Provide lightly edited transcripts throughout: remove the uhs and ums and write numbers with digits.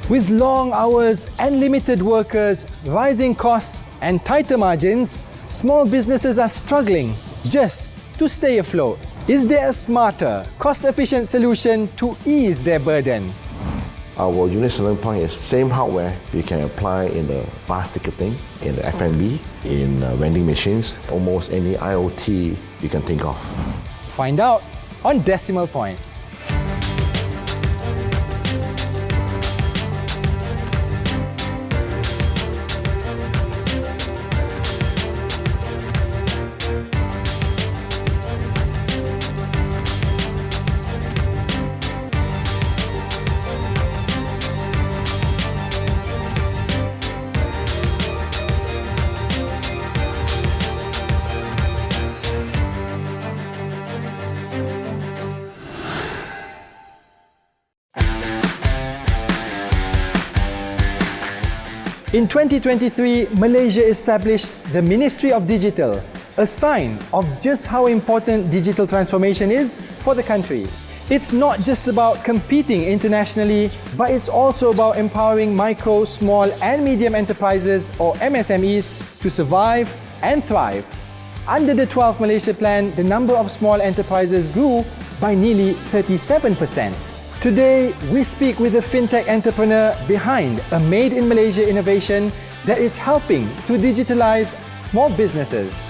With long hours and limited workers, rising costs and tighter margins, small businesses are struggling just to stay afloat. Is there a smarter, cost-efficient solution to ease their burden? Our unique selling point is same hardware you can apply in the bus ticketing, in the F&B, in vending machines, almost any IoT you can think of. Find out on Decimal Point. In 2023, Malaysia established the Ministry of Digital, a sign of just how important digital transformation is for the country. It's not just about competing internationally, but it's also about empowering micro, small and medium enterprises or MSMEs to survive and thrive. Under the 12 Malaysia Plan, the number of small enterprises grew by nearly 37%. Today, we speak with a fintech entrepreneur behind a Made in Malaysia innovation that is helping to digitalize small businesses.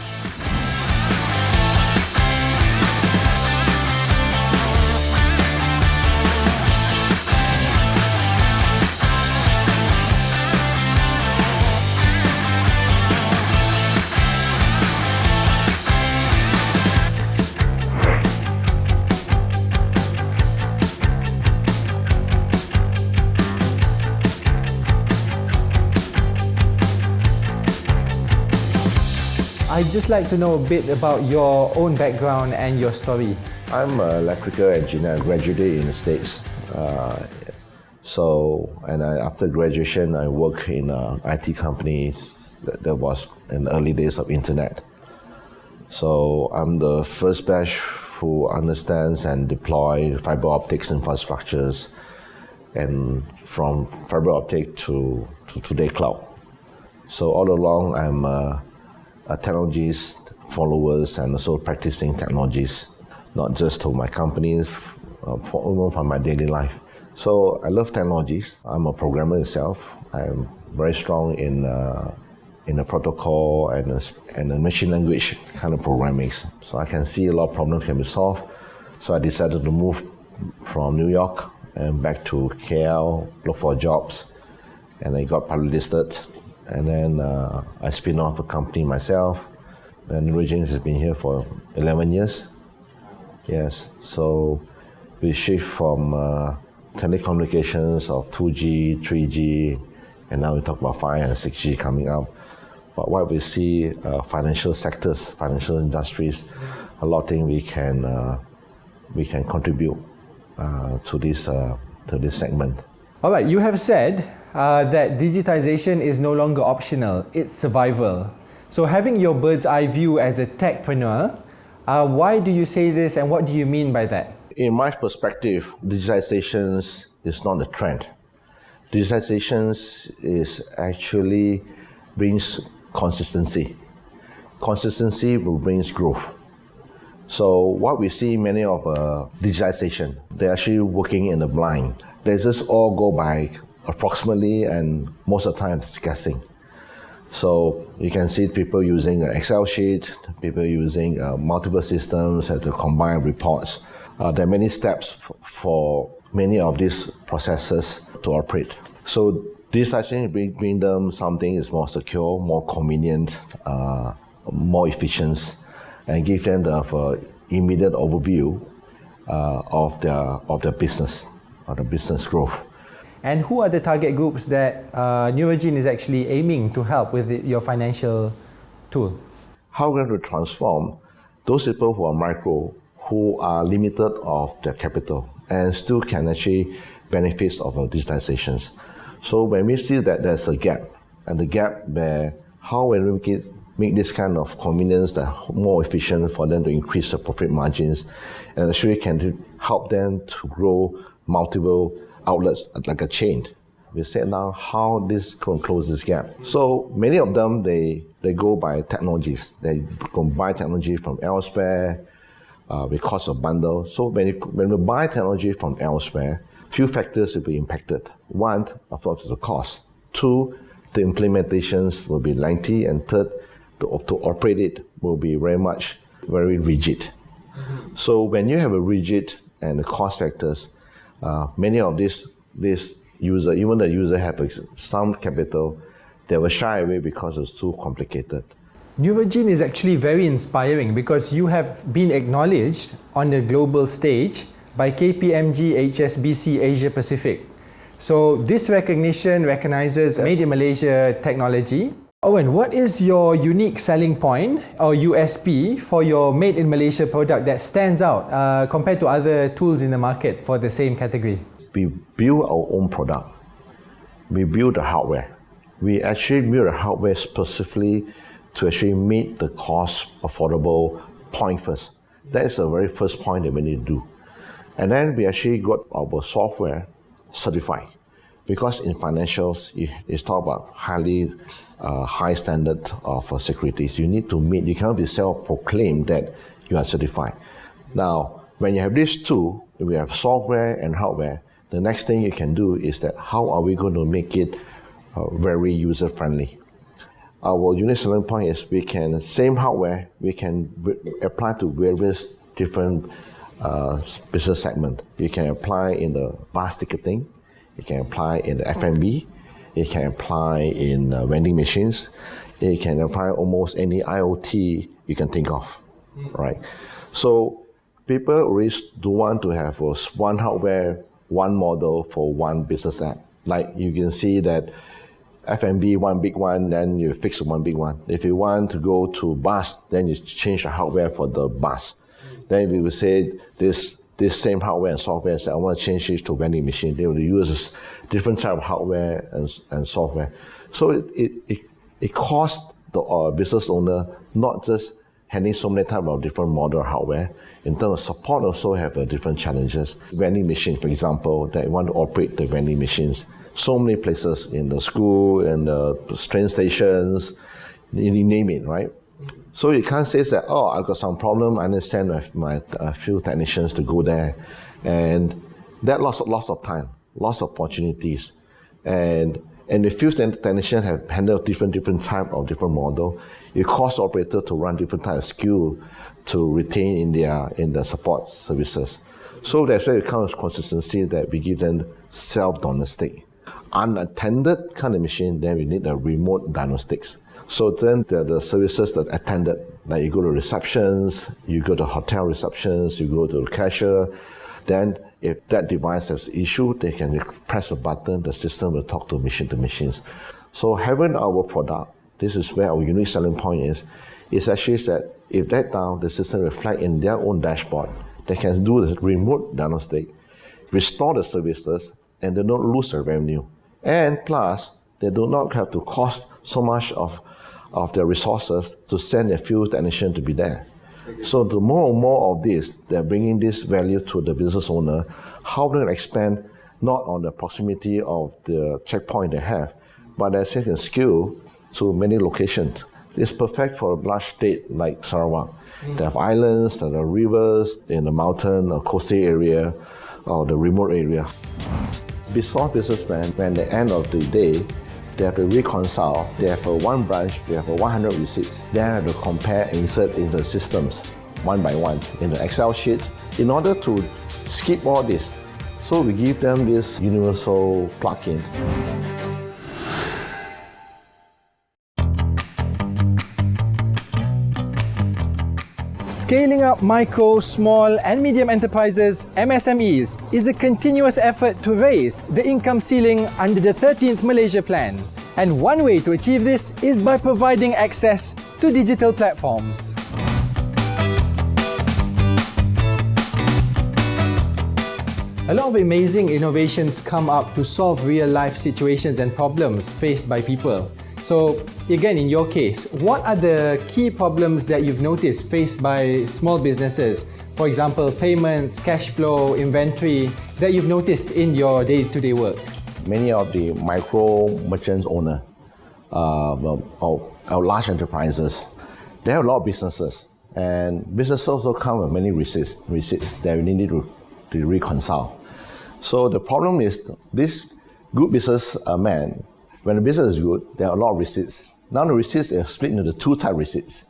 I'd just like to know a bit about your own background and your story. I'm an electrical engineer. I graduated in the States. After graduation, I worked in an IT company that was in the early days of internet. So I'm the first batch who understands and deploy fiber optics infrastructures, and from fiber optic to today cloud. So all along, I'm technologies followers and also practicing technologies, not just to my companies, even for my daily life. So I love technologies. I'm a programmer itself. I'm very strong in the protocol and the machine language kind of programming. So I can see a lot of problems can be solved. So I decided to move from New York and back to KL, look for jobs, and I got publicly listed. And then I spin off a company myself. And Origins has been here for 11 years. Yes, so we shift from telecommunications of 2G, 3G, and now we talk about 5 and 6G coming up. But what we see, financial sectors, financial industries, a lot of things we can contribute to this segment. All right, you have said that digitization is no longer optional, it's survival. So having your bird's eye view as a techpreneur, why do you say this and what do you mean by that? In my perspective, digitization is not a trend. Digitization is actually brings consistency. Consistency will bring growth. So what we see many of digitization, they're actually working in the blind. They just all go by approximately, and most of the time it's guessing. So you can see people using an Excel sheet, people using multiple systems to combine reports. There are many steps for many of these processes to operate. So this actually bring them something is more secure, more convenient, more efficient, and give them the immediate overview of their business, or the business growth. And who are the target groups that Neurogene is actually aiming to help with your financial tool? How we're going to transform those people who are micro, who are limited of their capital, and still can actually benefit of our digitizations. So when we see that there's a gap, and the gap where how we make this kind of convenience that more efficient for them to increase the profit margins, and actually can help them to grow multiple outlets like a chain. We set down how this can close this gap. So many of them, they go by technologies. They go buy technology from elsewhere because of bundle. So when we buy technology from elsewhere, few factors will be impacted. One, of course, the cost. Two, the implementations will be lengthy. And third, to operate it will be very rigid. Mm-hmm. So when you have a rigid and the cost factors, many of these user, even the user have some capital, they will shy away because it's too complicated. Neurogene is actually very inspiring because you have been acknowledged on the global stage by KPMG HSBC Asia Pacific. So this recognition recognizes Made in Malaysia technology. Owen, what is your unique selling point or USP for your Made in Malaysia product that stands out compared to other tools in the market for the same category? We build our own product. We build the hardware. We actually build the hardware specifically to actually meet the cost affordable point first. That is the very first point that we need to do. And then we actually got our software certified. Because in financials, it's talk about high standard of securities. You need to meet, you cannot be self-proclaimed that you are certified. Now, when you have these two, we have software and hardware, the next thing you can do is that how are we going to make it very user-friendly? Our unique selling point is same hardware, we can apply to various different business segments. You can apply in the bus ticketing, you can apply in the F&B, you can apply in vending machines, you can apply almost any IoT you can think of, right? So people always do want to have one hardware, one model for one business app. Like you can see that F&B, one big one, then you fix one big one. If you want to go to bus, then you change the hardware for the bus. Then we will say this same hardware and software, say I want to change it to vending machine. They will use different type of hardware and software. So it costs the business owner not just handling so many type of different model hardware. In terms of support, also have different challenges. Vending machine, for example, that want to operate the vending machines. So many places in the school and the train stations, you name it, right? So you can't say that, oh, I got some problem, I understand my few technicians to go there. And that loss of time, loss of opportunities. And the few technicians have handled different type of different model. It costs operator to run different type of skill to retain in the support services. So that's where it comes consistency that we give them self-diagnostic. Unattended kind of machine, then we need a remote diagnostics. So then the services that attended, like you go to receptions, you go to hotel receptions, you go to the cashier, then if that device has issue, they can press a button, the system will talk to machines. So having our product, this is where our unique selling point is actually that if that down, the system reflect in their own dashboard, they can do the remote diagnostic, restore the services, and they don't lose their revenue. And plus, they do not have to cost so much of their resources to send a few technicians to be there. So the more and more of this, they're bringing this value to the business owner, how they expand not on the proximity of the checkpoint they have, but they can scale to many locations. It's perfect for a large state like Sarawak. They have islands, there are rivers in the mountain or coastal area or the remote area. Besides businessmen, when at the end of the day, they have to reconcile. They have one branch, they have 100 receipts. They have to compare and insert in the systems one by one in the Excel sheet in order to skip all this. So we give them this universal plugin. Scaling up micro, small and medium enterprises, MSMEs, is a continuous effort to raise the income ceiling under the 13th Malaysia Plan. And one way to achieve this is by providing access to digital platforms. A lot of amazing innovations come up to solve real-life situations and problems faced by people. So again, in your case, what are the key problems that you've noticed faced by small businesses? For example, payments, cash flow, inventory, that you've noticed in your day-to-day work? many of the micro merchants owner or large enterprises, they have a lot of businesses, and businesses also come with many receipts that we need to reconcile. So the problem is this good business man, when the business is good, there are a lot of receipts. Now the receipts are split into two type receipts.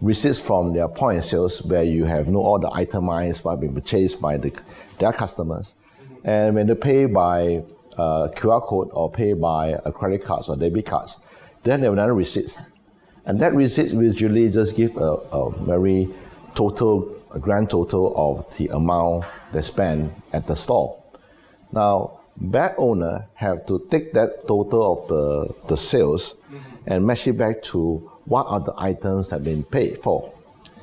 Receipts from their point of sales, where you have all the itemized what been purchased by their customers. And when they pay by QR code or pay by credit cards or debit cards, then they have another receipts. And that receipt usually just give a very a grand total of the amount they spend at the store. Now, bad owner have to take that total of the sales and match it back to what are the items that have been paid for.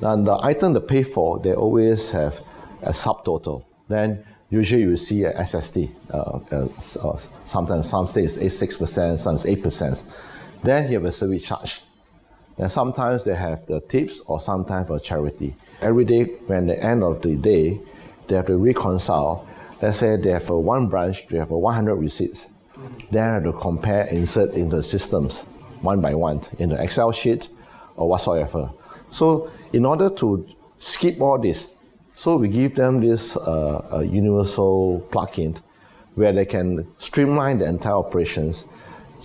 Now, the item they pay for, they always have a subtotal. Then usually you see a SST. Sometimes some say it's 6%, some is 8%. Then you have a service charge. And sometimes they have the tips or sometimes a charity. Every day, when the end of the day, they have to reconcile. Let's say they have one branch, they have 100 receipts. They have to compare, insert into the systems, one by one, in the Excel sheet or whatsoever. So in order to skip all this, so we give them this universal plugin where they can streamline the entire operations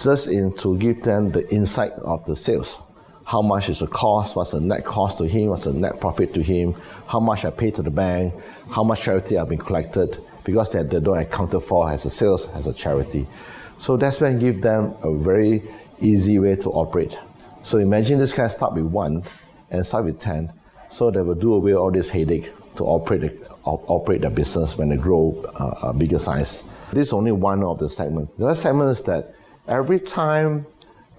just to give them the insight of the sales. How much is the cost, what's the net cost to him, what's the net profit to him, how much I pay to the bank, how much charity have been collected, because they don't account for as a sales, as a charity. So that's when you give them a very easy way to operate. So imagine this guy start with 1 and start with 10, so they will do away all this headache to operate the business when they grow a bigger size. This is only one of the segments. The other segment is that every time,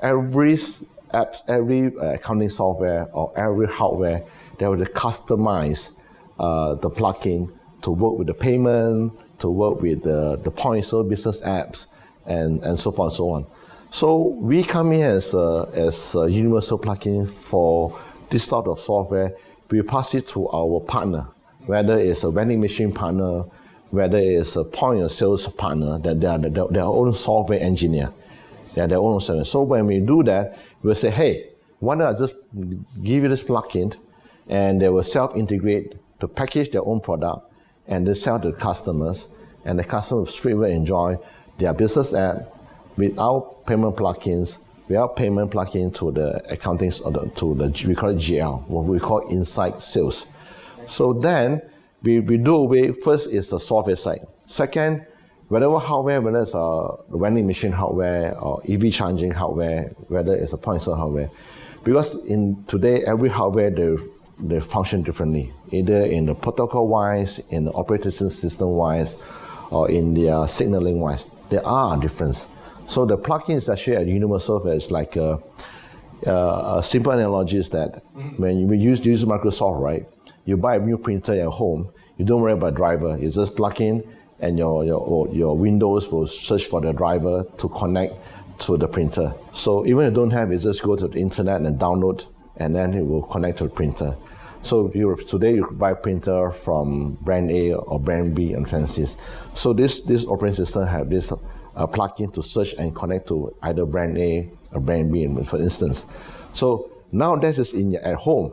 every apps, every accounting software or every hardware, they will customize the plugin to work with the payment, to work with the point of sale business apps, and so forth and so on. So we come in as a universal plugin for this sort of software. We pass it to our partner, whether it's a vending machine partner, whether it's a point of sales partner, that they are their own software engineer. They are their own service. So when we do that, we'll say, hey, why don't I just give you this plugin, and they will self-integrate to package their own product and they sell to customers, and the customer will straight away enjoy their business app without payment plugins, to the accounting, we call it GL, what we call inside sales. So then we do away, first is the software side. Second, whatever hardware, whether it's a vending machine hardware or EV charging hardware, whether it's a point of sale hardware, because in today every hardware they function differently, either in the protocol wise, in the operating system wise, or in their signaling wise. There are differences. So the plugin is actually a universal software. It's like a simple analogy is that when you use Microsoft, right? You buy a new printer at home, you don't worry about driver. You just plug in, and your Windows will search for the driver to connect to the printer. So even if you don't have it, just go to the internet and download, and then it will connect to the printer. So today you buy a printer from brand A or brand B and fancies. So this operating system have this plugin to search and connect to either brand A or brand B, for instance. So now this is at home.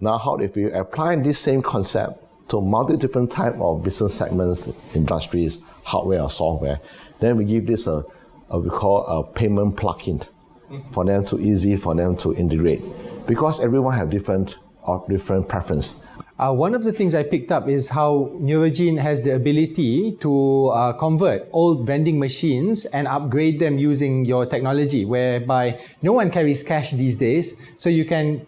Now how if you apply this same concept to multi different type of business segments, industries, hardware or software, then we give this we call a payment plugin for them to integrate, because everyone have different preference. One of the things I picked up is how Neurogene has the ability to convert old vending machines and upgrade them using your technology, whereby no one carries cash these days, so you can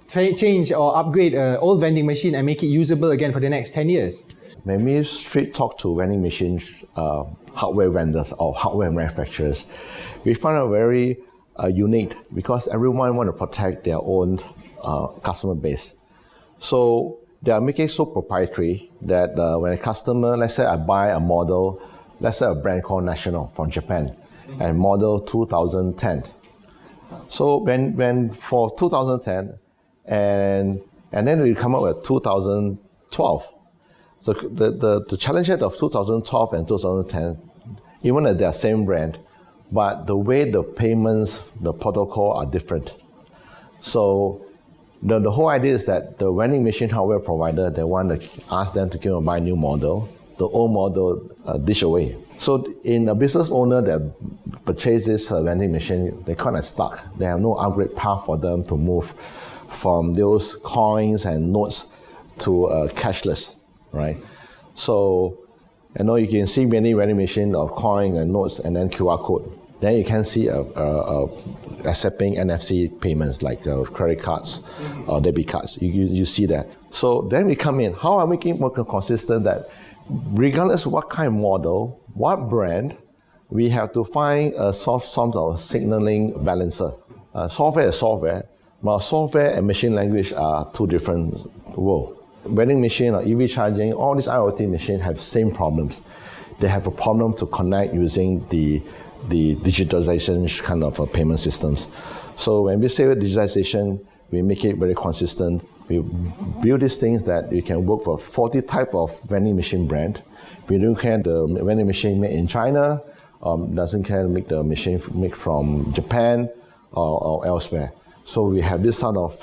change or upgrade an old vending machine and make it usable again for the next 10 years. When we straight talk to vending machines, hardware vendors or hardware manufacturers, we find it very unique, because everyone want to protect their own customer base. So they are making it so proprietary that when a customer, let's say I buy a model, let's say a brand called National from Japan, and model 2010. So when for 2010, and then we come up with 2012. So the challenge of 2012 and 2010 even if they're same brand, but the way the payments, the protocol are different. So the whole idea is that the vending machine hardware provider, they want to ask them to give buy a new model, the old model dish away. So in a business owner that purchases a vending machine, they're kind of stuck. They have no upgrade path for them to move from those coins and notes to cashless, right? So, you can see many vending machines of coin and notes and then QR code. Then you can see accepting NFC payments like credit cards or debit cards. You see that. So then we come in. How are we making it more consistent that regardless of what kind of model, what brand, we have to find a some sort of signaling balancer. Software is software, but software and machine language are two different worlds. Vending machine or EV charging, all these IoT machines have same problems. They have a problem to connect using the digitalization kind of payment systems. So when we say digitization, we make it very consistent. We build these things that you can work for 40 type of vending machine brand. We don't care the vending machine made in China, doesn't care make the machine made from Japan or elsewhere. So we have this sort of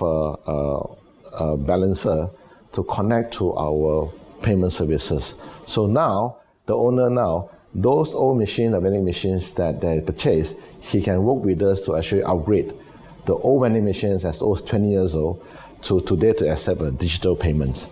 balancer to connect to our payment services. So now, the owner those old machines, the vending machines that they purchased, he can work with us to actually upgrade the old vending machines as old as 20 years old to today to accept digital payments.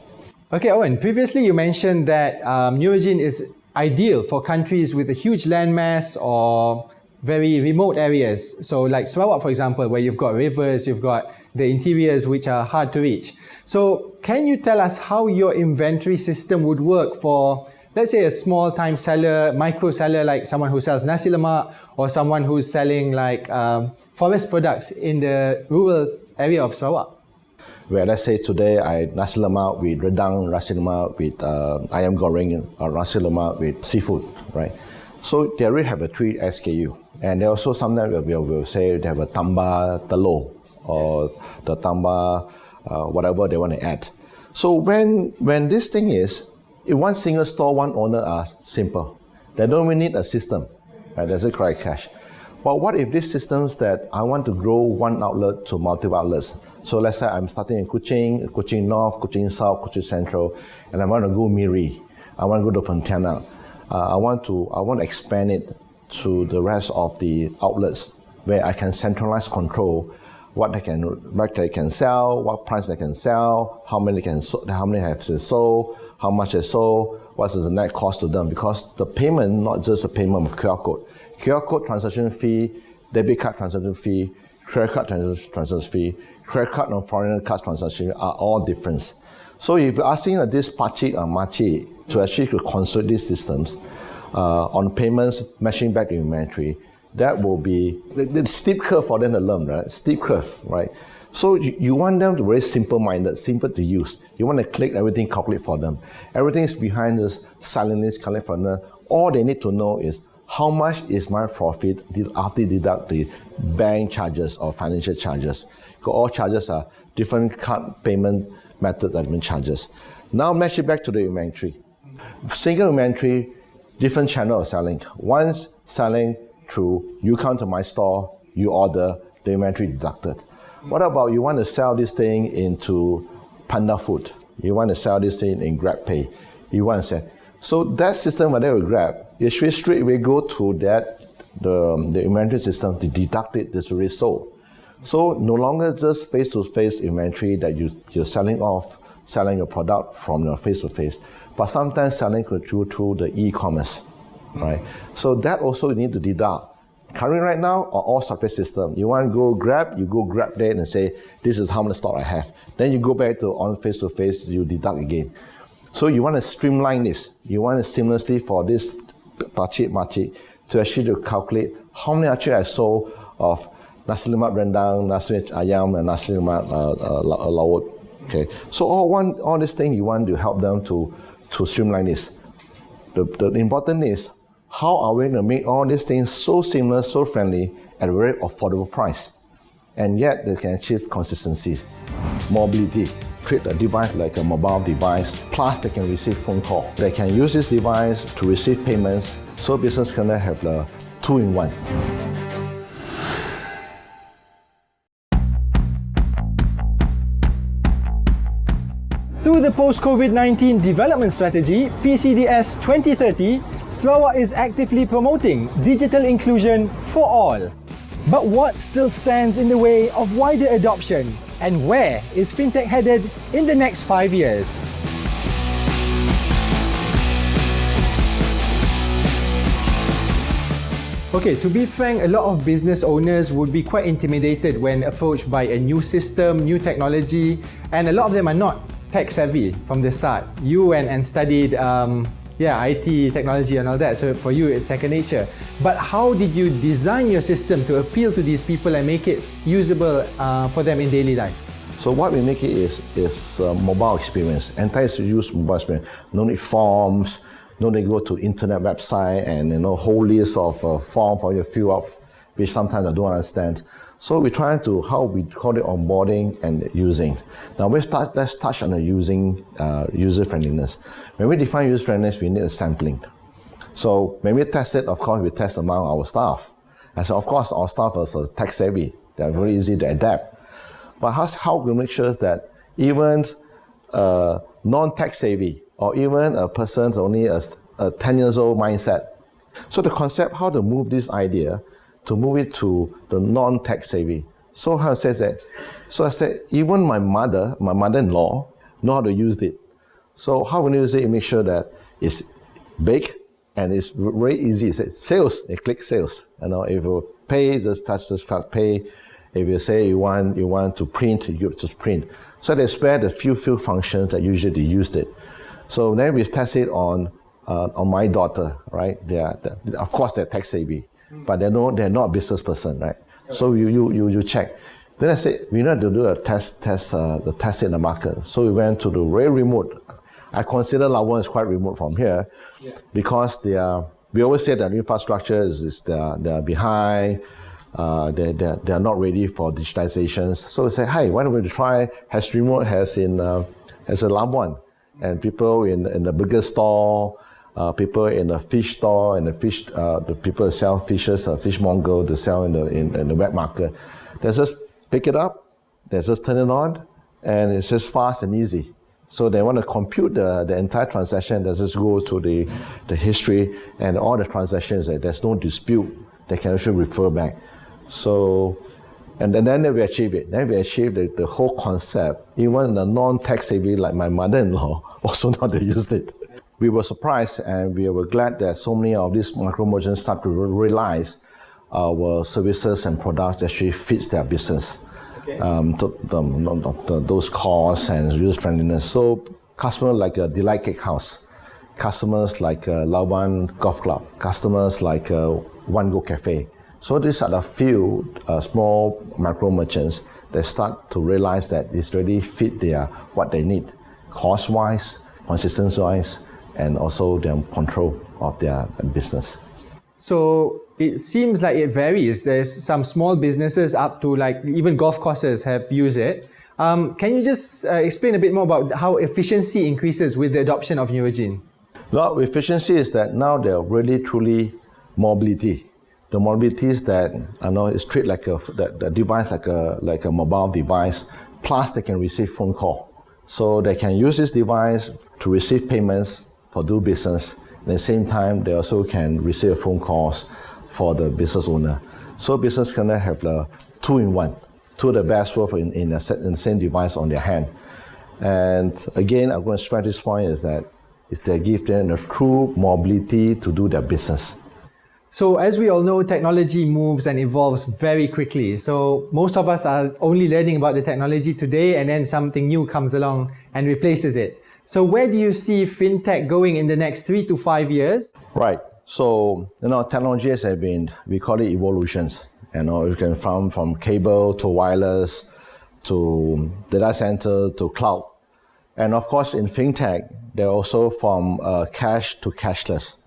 Okay, Owen, previously you mentioned that Neurogene is ideal for countries with a huge landmass or very remote areas. So like Sarawak, for example, where you've got rivers, you've got the interiors which are hard to reach. So can you tell us how your inventory system would work for, let's say, a small time seller, micro seller, like someone who sells nasi lemak, or someone who's selling like forest products in the rural area of Sarawak? Where let's say today I nasi lemak with rendang, nasi lemak with ayam goreng, or nasi lemak with seafood, right? So they already have a 3 SKU. And they also sometimes will say they have a tambah telur or the tambah whatever they want to add. So when this thing is, if one single store, one owner are simple. They don't really need a system, right? There's a correct cash. But what if these systems that I want to grow one outlet to multiple outlets? So let's say I'm starting in Kuching North, Kuching South, Kuching Central, and I want to go Miri. I want to go to Pontianak. I want to expand it to the rest of the outlets where I can centralize control what they can sell, what price they can sell, how many have they sold, how much they sold, what is the net cost to them. Because the payment, not just the payment of QR code transaction fee, debit card transaction fee, credit card transaction fee, credit card and foreign card transaction are all different. So if you're asking this Pachi or Machi to actually consolidate these systems on payments, matching back to inventory, that will be the steep curve for them to learn, right? Steep curve, right? So you want them to be very simple-minded, simple to use. You want to click everything, calculate for them. Everything is behind this, silently calculate for them. All they need to know is how much is my profit after deduct the bank charges or financial charges. Because all charges are different card payment methods that have charges. Now match it back to the inventory. Single inventory, different channel of selling. One's selling through you come to my store, you order, the inventory deducted. What about you want to sell this thing into Panda Food? You want to sell this thing in GrabPay? You want to sell. So that system, whatever you Grab, you should straight away go to that the inventory system to deduct it that's already sold. So no longer just face-to-face inventory that you're selling your product from your face-to-face, but sometimes selling through the e-commerce, right? So that also you need to deduct. Currently right now are all software system. You want to go Grab, you go Grab there and say, this is how much stock I have. Then you go back to on face-to-face, you deduct again. So you want to streamline this. You want to seamlessly for this Machi to actually to calculate how many actually I sold of nasi lemak rendang, nasi ayam, and nasi lemak laut. Okay. So all this thing you want to help them to streamline this. The important is how are we going to make all these things so seamless, so friendly, at a very affordable price, and yet they can achieve consistency, mobility. treat a device like a mobile device, plus they can receive phone call. They can use this device to receive payments, so business can have the two-in-one. Through the post-COVID-19 development strategy, PCDS 2030, Sarawak is actively promoting digital inclusion for all. But what still stands in the way of wider adoption? And where is FinTech headed in the next 5 years? Okay, to be frank, a lot of business owners would be quite intimidated when approached by a new system, new technology, and a lot of them are not tech savvy from the start. You went and studied IT, technology and all that, so for you it's second nature. But how did you design your system to appeal to these people and make it usable for them in daily life? So what we make it is mobile experience, entire use mobile experience. No need forms, no need go to internet website and whole list of form for you to fill out, which sometimes I don't understand. So we're trying to, how we call it, onboarding and using. Now let's touch on the using, user friendliness. When we define user friendliness, we need a sampling. So when we test it, of course, we test among our staff. And so of course, our staff are tech savvy. They're very easy to adapt. But how we make sure that even non-tech savvy, or even a person's only a 10 years old mindset. So the concept, how to move this idea, to move it to the non-tech savvy. So how it says that? So I said, even my mother-in-law know how to use it. So how we use it, make sure that it's big and it's very easy. It says sales, you click sales. If you pay, just touch this card, pay. If you say you want to print, you just print. So they spare the few functions that usually used it. So then we test it on my daughter, right? Of course they're tech savvy, but they're not a business person, right? Okay. So you check. Then I said we need to do a test in the market. So we went to the very remote. I consider Labuan is quite remote from here, because we always say that infrastructure they're behind. They are not ready for digitization. So we say, hey, why don't we try as remote as in Labuan? And people in the burger store, people in the fish store, and the people who sell fishes, fishmonger, to sell in the wet market. They just pick it up, they just turn it on, and it's just fast and easy. So they want to compute the entire transaction. They just go to the history and all the transactions. There's no dispute. They can actually refer back. So, and then we achieve it. Then we achieve the whole concept. Even the non-tech savvy like my mother-in-law also know how to use it. We were surprised and we were glad that so many of these micro merchants start to realize our services and products actually fits their business. Okay. Those costs and user friendliness. So customers like a Delight Cake House, customers like Labuan Golf Club, customers like One Go Cafe. So these are the few small micro merchants that start to realize that it's really fit what they need, cost-wise, consistency-wise, and also their control of their business. So it seems like it varies. There's some small businesses up to even golf courses have used it. Can you just explain a bit more about how efficiency increases with the adoption of Neurogene? Well, efficiency is that now they're really truly mobility. The mobility is that it's treated like the device like a mobile device, plus they can receive phone call. So they can use this device to receive payments for do business. At the same time, they also can receive phone calls for the business owner. So business can have the two-in-one, two the best work in the same device on their hand. And again, I'm going to stress this point is that they give them the true mobility to do their business. So as we all know, technology moves and evolves very quickly. So most of us are only learning about the technology today, and then something new comes along and replaces it. So where do you see FinTech going in the next 3 to 5 years? Right. So, technologies have been, we call it evolutions. You can from cable to wireless, to data center, to cloud. And of course, in FinTech, they're also from cash to cashless.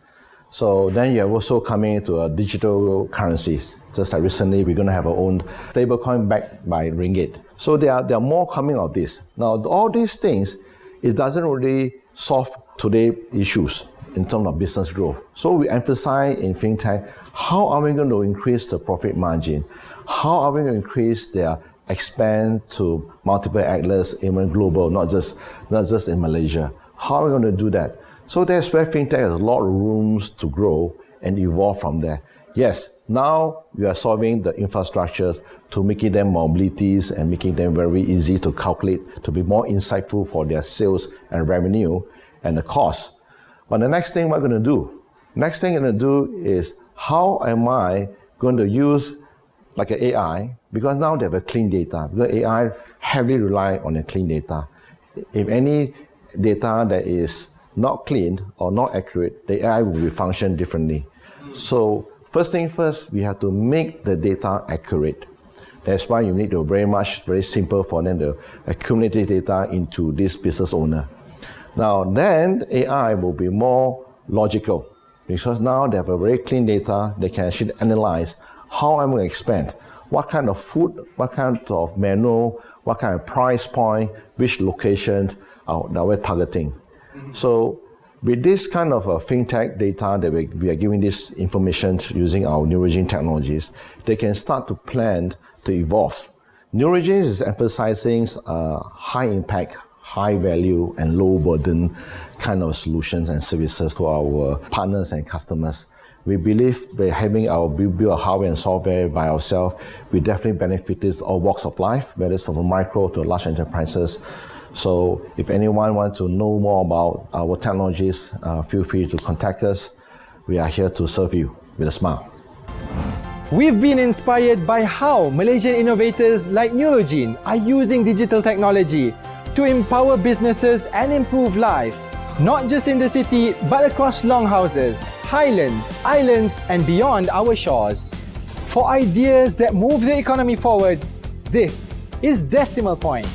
So then you're also coming into digital currencies. Just like recently, we're going to have our own stablecoin backed by ringgit. So there are more coming of this. Now, all these things, it doesn't really solve today's issues in terms of business growth. So we emphasize in fintech, how are we going to increase the profit margin? How are we going to increase their expand to multiple outlets, even global, not just in Malaysia? How are we going to do that? So that's where fintech has a lot of rooms to grow and evolve from there. Yes, now we are solving the infrastructures to making them mobilities and making them very easy to calculate, to be more insightful for their sales and revenue and the cost. But the next thing we're going to do, is how am I going to use like an AI, because now they have a clean data, because AI heavily rely on the clean data. If any data that is not clean or not accurate, the AI will function differently. So first thing first, we have to make the data accurate. That's why you need to very simple for them to accumulate the data into this business owner. Now then AI will be more logical, because now they have a very clean data, they can actually analyze how I'm going to expand, what kind of food, what kind of menu, what kind of price point, which locations that we're targeting. So with this kind of fintech data that we are giving this information using our Neurogene technologies, they can start to plan to evolve. Neurogene is emphasizing high impact, high value and low burden kind of solutions and services to our partners and customers. We believe by having our build our hardware and software by ourselves, we definitely benefited all walks of life, whether it's from micro to large enterprises. So if anyone wants to know more about our technologies, feel free to contact us. We are here to serve you with a smile. We've been inspired by how Malaysian innovators like Neurogene are using digital technology to empower businesses and improve lives, not just in the city, but across longhouses, highlands, islands, and beyond our shores. For ideas that move the economy forward, this is Decimal Point.